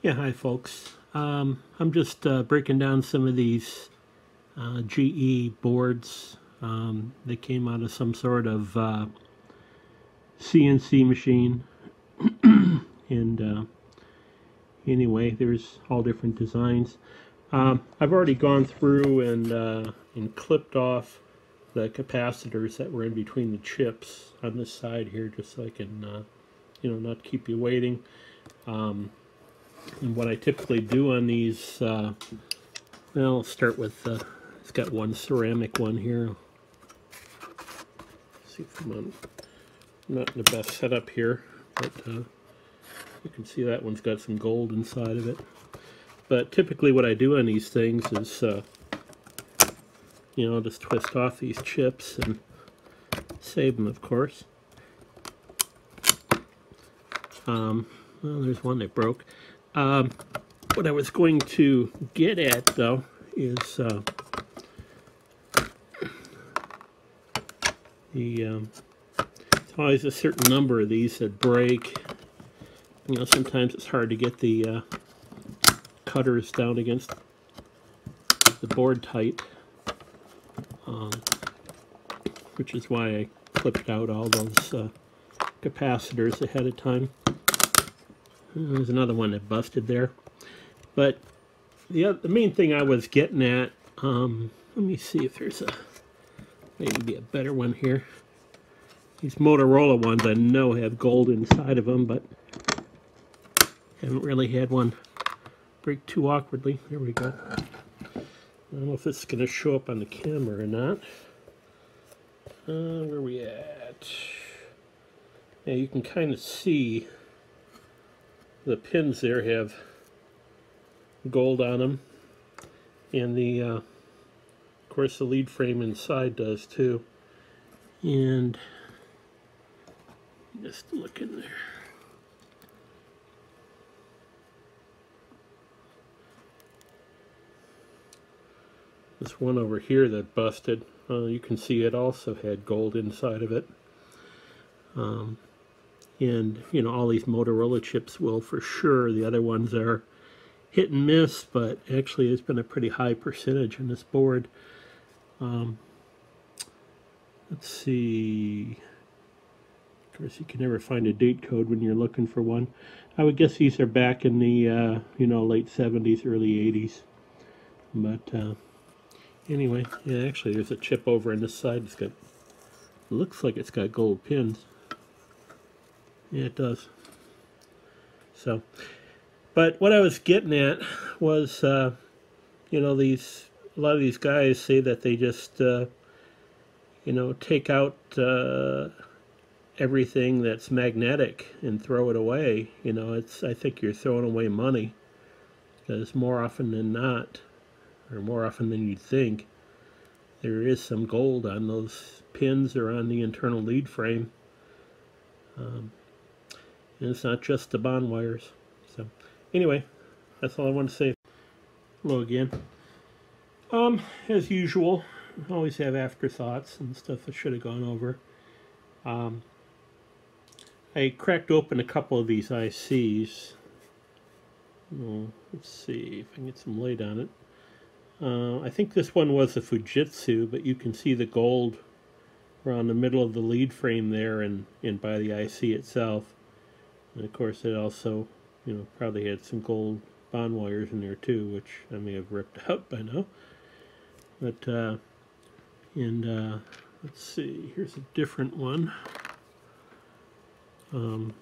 Yeah, hi folks. I'm just breaking down some of these GE boards. They came out of some sort of CNC machine. And anyway, there's all different designs. I've already gone through and clipped off the capacitors that were in between the chips on this side here, just so I can, not keep you waiting. And what I typically do on these, well, I'll start with, it's got one ceramic one here. Let's see if I'm not in the best setup here, but you can see that one's got some gold inside of it. But typically what I do on these things is, just twist off these chips and save them, of course. Well, there's one that broke. What I was going to get at, though, is there's always a certain number of these that break. Sometimes it's hard to get the cutters down against the board tight, which is why I clipped out all those capacitors ahead of time. There's another one that busted there. But the main thing I was getting at, let me see if there's maybe a better one here. These Motorola ones I know have gold inside of them, but haven't really had one break too awkwardly. There we go. I don't know if this is going to show up on the camera or not. Where are we at? Yeah, you can kind of see the pins there have gold on them, and of course the lead frame inside does too. And just look in there. This one over here that busted, you can see it also had gold inside of it. And all these Motorola chips will for sure. The other ones are hit and miss, but actually it's been a pretty high percentage in this board. Let's see. Of course, you can never find a date code when you're looking for one. I would guess these are back in the late 70s, early 80s. But anyway, yeah, actually there's a chip over on this side. It's got, looks like it's got gold pins. Yeah, it does. So, but what I was getting at was, a lot of these guys say that they just, take out everything that's magnetic and throw it away. I think you're throwing away money, because more often than not, or more often than you'd think, there is some gold on those pins or on the internal lead frame. And it's not just the bond wires. So anyway, that's all I want to say. Hello again. As usual, I always have afterthoughts and stuff I should have gone over. I cracked open a couple of these ICs. Let's see if I can get some light on it. I think this one was a Fujitsu, but you can see the gold around the middle of the lead frame there and by the IC itself. And of course it also, probably had some gold bond wires in there too, which I may have ripped out by now. But, let's see, here's a different one.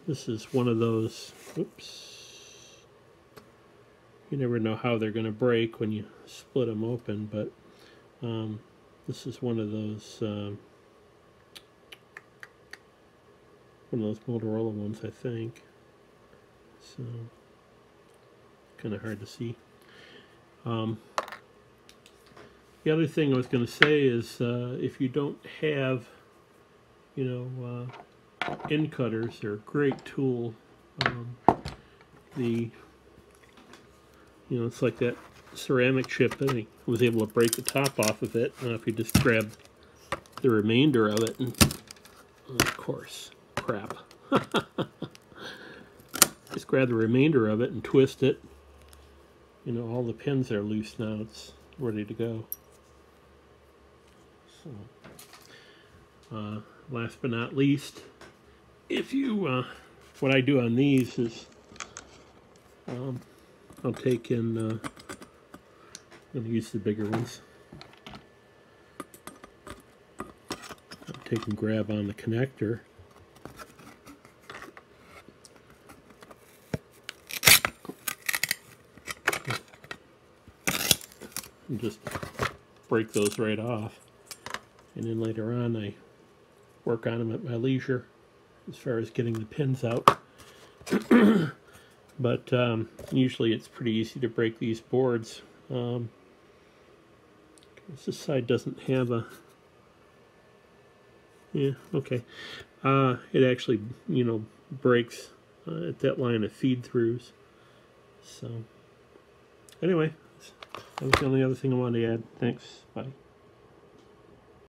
This is one of those, oops, you never know how they're going to break when you split them open, but this is one of those Motorola ones, I think. So, kind of hard to see. The other thing I was going to say is, if you don't have, end cutters, they're a great tool. It's like that ceramic chip. I was able to break the top off of it. If you just grab the remainder of it, and of course, crap. Just grab the remainder of it and twist it, you know, all the pins are loose now. It's ready to go. So, last but not least, if you, what I do on these is, I'll take in, I'm going to use the bigger ones. I'll take and grab on the connector. And just break those right off. And then later on I work on them at my leisure as far as getting the pins out. But usually it's pretty easy to break these boards. This side doesn't have a... Yeah, okay. It actually, you know, breaks at that line of feed-throughs. So, anyway, that was the only other thing I wanted to add. Thanks. Bye.